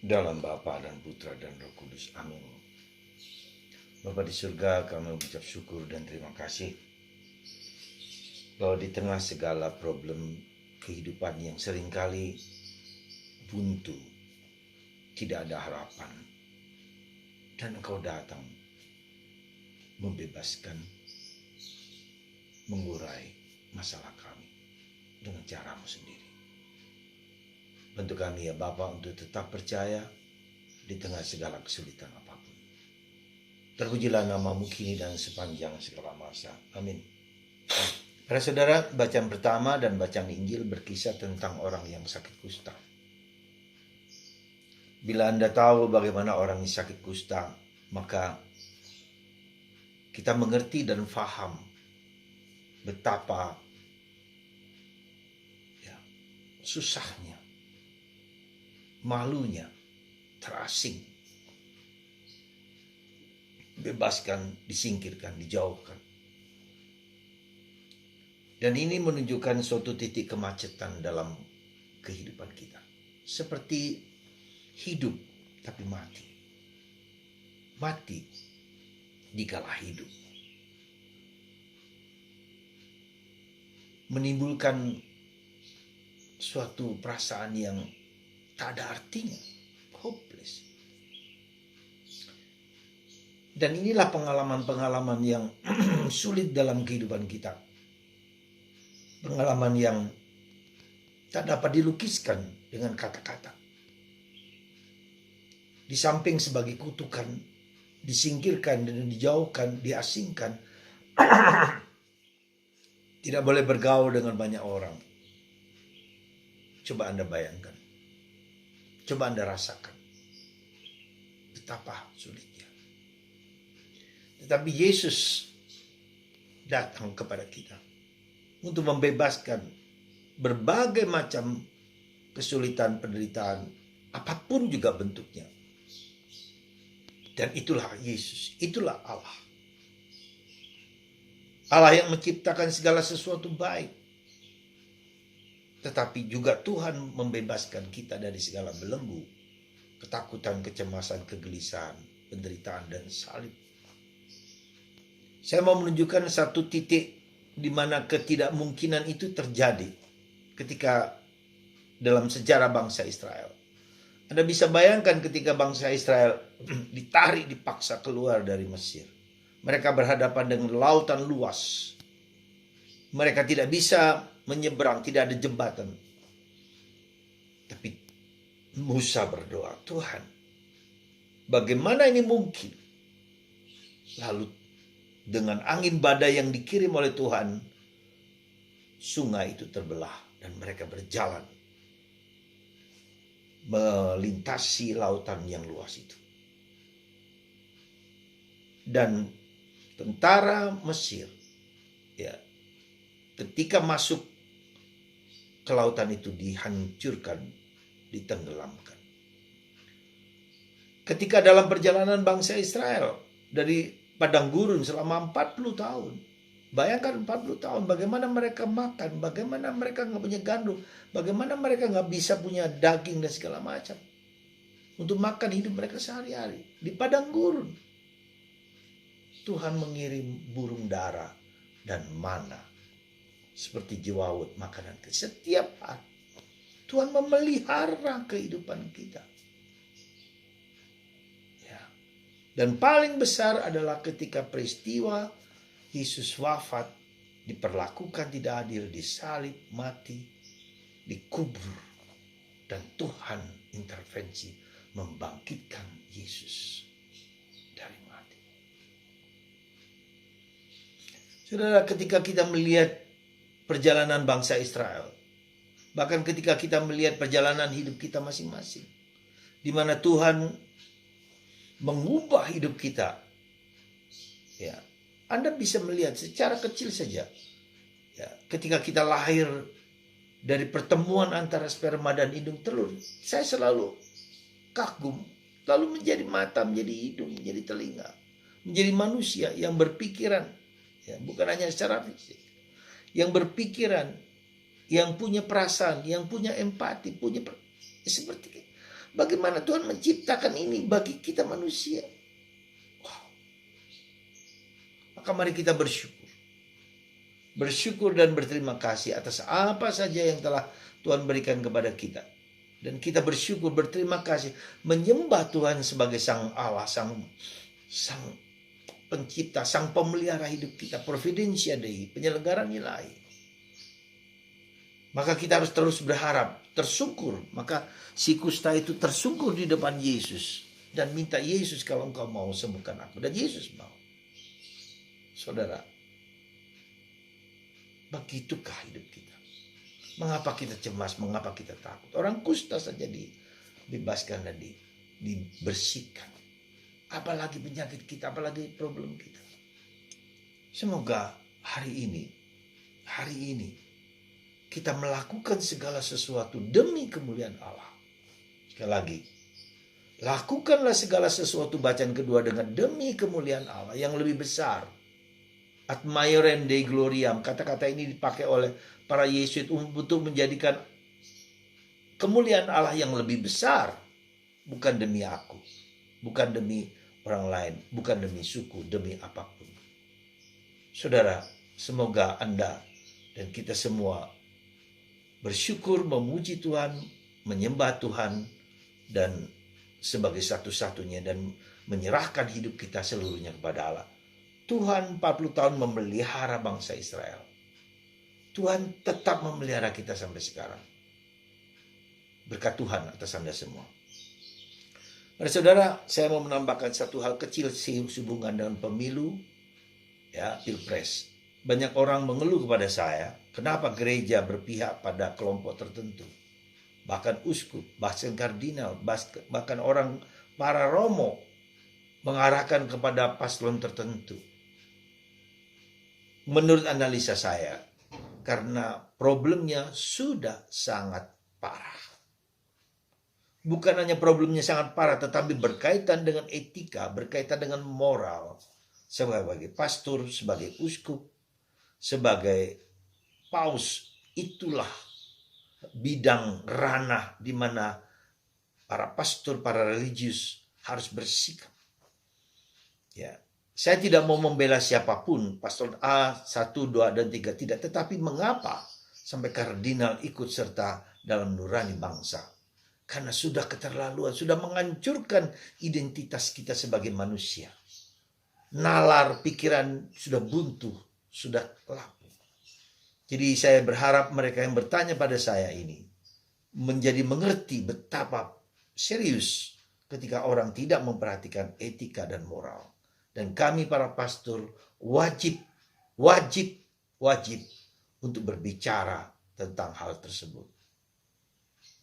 Dalam Bapa dan Putra dan Roh Kudus. Amin. Bapa di surga, kami mengucap syukur dan terima kasih bahwa di tengah segala problem kehidupan yang seringkali buntu, tidak ada harapan, dan Engkau datang membebaskan, mengurai masalah kami dengan caramu sendiri. Bantu kami ya Bapa untuk tetap percaya di tengah segala kesulitan apapun. Terpujilah namamu kini dan sepanjang segala masa. Amin. Para saudara, bacaan pertama dan bacaan Injil berkisah tentang orang yang sakit kusta. Bila Anda tahu bagaimana orang yang sakit kusta, maka kita mengerti dan faham betapa susahnya, malunya, terasing, bebaskan, disingkirkan, dijauhkan. Dan ini menunjukkan suatu titik kemacetan dalam kehidupan kita. Seperti hidup tapi mati. Mati dikala hidup. Menimbulkan suatu perasaan yang tak ada artinya, hopeless. Dan inilah pengalaman-pengalaman yang sulit dalam kehidupan kita. Pengalaman yang tak dapat dilukiskan dengan kata-kata. Di samping sebagai kutukan, disingkirkan dan dijauhkan, diasingkan, tidak boleh bergaul dengan banyak orang. Coba Anda bayangkan. Coba Anda rasakan betapa sulitnya. Tetapi Yesus datang kepada kita untuk membebaskan berbagai macam kesulitan, penderitaan, apapun juga bentuknya. Dan itulah Yesus, itulah Allah. Allah yang menciptakan segala sesuatu baik. Tetapi juga Tuhan membebaskan kita dari segala belenggu, ketakutan, kecemasan, kegelisahan, penderitaan, dan salib. Saya mau menunjukkan satu titik di mana ketidakmungkinan itu terjadi ketika dalam sejarah bangsa Israel. Anda bisa bayangkan ketika bangsa Israel ditarik, dipaksa keluar dari Mesir. Mereka berhadapan dengan lautan luas. Mereka tidak bisa menyeberang, tidak ada jembatan. Tapi Musa berdoa, Tuhan, bagaimana ini mungkin? Lalu dengan angin badai yang dikirim oleh Tuhan, sungai itu terbelah dan mereka berjalan melintasi lautan yang luas itu. Dan tentara Mesir ketika masuk ke lautan itu dihancurkan, ditenggelamkan. Ketika dalam perjalanan bangsa Israel dari padang gurun selama 40 tahun. Bayangkan 40 tahun bagaimana mereka makan, bagaimana mereka nggak punya gandum, bagaimana mereka nggak bisa punya daging dan segala macam. Untuk makan hidup mereka sehari-hari. Di padang gurun. Tuhan mengirim burung dara dan mana. Seperti jewawut makanan setiap hari. Tuhan memelihara kehidupan kita. Dan paling besar adalah ketika peristiwa Yesus wafat, diperlakukan tidak adil, disalib, mati, dikubur. Dan Tuhan intervensi membangkitkan Yesus dari mati. Saudara, ketika kita melihat perjalanan bangsa Israel, bahkan ketika kita melihat perjalanan hidup kita masing-masing, di mana Tuhan mengubah hidup kita. Anda bisa melihat secara kecil saja. Ketika kita lahir dari pertemuan antara sperma dan indung telur, saya selalu kagum. Lalu menjadi mata, menjadi hidung, menjadi telinga, menjadi manusia yang berpikiran, bukan hanya secara fisik, yang berpikiran, yang punya perasaan, yang punya empati, seperti bagaimana Tuhan menciptakan ini bagi kita manusia. Wow. Maka mari kita bersyukur. Bersyukur dan berterima kasih atas apa saja yang telah Tuhan berikan kepada kita. Dan kita bersyukur, berterima kasih, menyembah Tuhan sebagai Sang Allah, Sang Pencipta, Sang Pemelihara hidup kita, Providentia Dei, penyelenggara nilai. Maka kita harus terus berharap, tersungkur. Maka si kusta itu tersungkur di depan Yesus dan minta, Yesus kalau engkau mau sembuhkan aku. Dan Yesus mau. Saudara, begitukah hidup kita? Mengapa kita cemas? Mengapa kita takut? Orang kusta saja dibebaskan dan dibersihkan. Apalagi penyakit kita, apalagi problem kita. Semoga hari ini kita melakukan segala sesuatu demi kemuliaan Allah. Sekali lagi, lakukanlah segala sesuatu, bacaan kedua, dengan demi kemuliaan Allah yang lebih besar. Ad maiorem Dei gloriam, kata-kata ini dipakai oleh para Yesuit untuk menjadikan kemuliaan Allah yang lebih besar. Bukan demi aku, bukan demi orang lain, bukan demi suku, demi apapun. Saudara, semoga Anda dan kita semua bersyukur, memuji Tuhan, menyembah Tuhan, dan sebagai satu-satunya, dan menyerahkan hidup kita seluruhnya kepada Allah. Tuhan 40 tahun memelihara bangsa Israel. Tuhan tetap memelihara kita sampai sekarang. Berkat Tuhan atas Anda semua. Mari saudara, saya mau menambahkan satu hal kecil sehubungan dengan pemilu, ya, Pilpres. Banyak orang mengeluh kepada saya, kenapa gereja berpihak pada kelompok tertentu. Bahkan uskup, bahkan kardinal, bahkan orang para romo mengarahkan kepada paslon tertentu. Menurut analisa saya, karena problemnya sudah sangat parah. Bukan hanya problemnya sangat parah, tetapi berkaitan dengan etika, berkaitan dengan moral. Sebagai pastor, sebagai uskup, sebagai paus, itulah bidang ranah di mana para pastor, para religius harus bersikap. Ya, saya tidak mau membela siapapun, pastor A, 1, 2, dan 3, tidak. Tetapi mengapa sampai kardinal ikut serta dalam nurani bangsa? Karena sudah keterlaluan, sudah menghancurkan identitas kita sebagai manusia. Nalar pikiran sudah buntu, sudah lapuk. Jadi saya berharap mereka yang bertanya pada saya ini menjadi mengerti betapa serius ketika orang tidak memperhatikan etika dan moral. Dan kami para pastor wajib untuk berbicara tentang hal tersebut.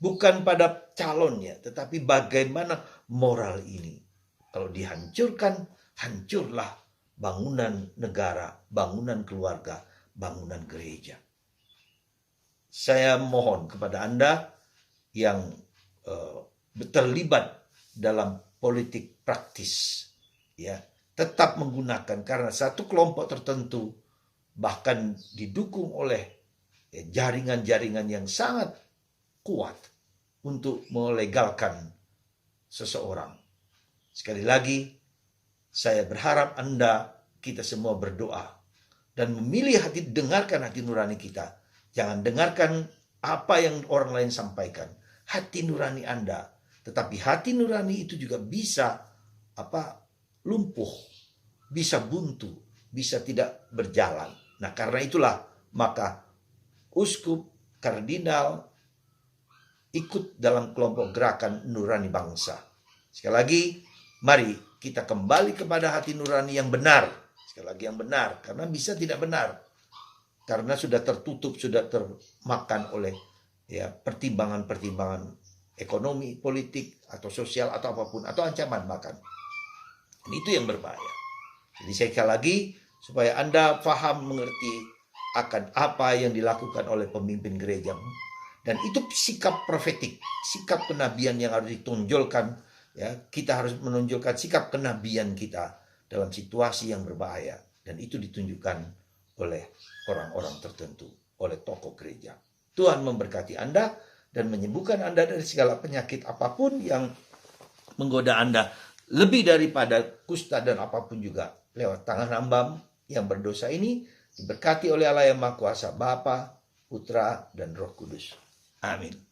Bukan pada calonnya, tetapi bagaimana moral ini. Kalau dihancurkan, hancurlah bangunan negara, bangunan keluarga, bangunan gereja. Saya mohon kepada Anda yang terlibat dalam politik praktis, ya, tetap menggunakan, karena satu kelompok tertentu bahkan didukung oleh jaringan-jaringan yang sangat kuat untuk melegalkan seseorang. Sekali lagi, saya berharap kita semua berdoa dan memilih dengarkan hati nurani kita. Jangan dengarkan apa yang orang lain sampaikan. Hati nurani Anda. Tetapi hati nurani itu juga bisa lumpuh, bisa buntu, bisa tidak berjalan. Nah, karena itulah maka uskup, kardinal ikut dalam kelompok gerakan nurani bangsa. Sekali lagi, mari kita kembali kepada hati nurani yang benar. Sekali lagi yang benar, karena bisa tidak benar. Karena sudah tertutup, sudah termakan oleh pertimbangan-pertimbangan ekonomi, politik, atau sosial, atau apapun, atau ancaman bahkan. Dan itu yang berbahaya. Jadi sekali lagi, supaya Anda paham, mengerti akan apa yang dilakukan oleh pemimpin gereja. Dan itu sikap profetik, sikap kenabian yang harus ditonjolkan. Ya, kita harus menonjolkan sikap kenabian kita dalam situasi yang berbahaya. Dan itu ditunjukkan oleh orang-orang tertentu, oleh tokoh gereja. Tuhan memberkati Anda. dan menyembuhkan Anda dari segala penyakit apapun yang menggoda Anda, lebih daripada kusta dan apapun juga, lewat tangan hamba yang berdosa ini, diberkati oleh Allah yang Maha Kuasa, Bapa, Putra, dan Roh Kudus. Amin.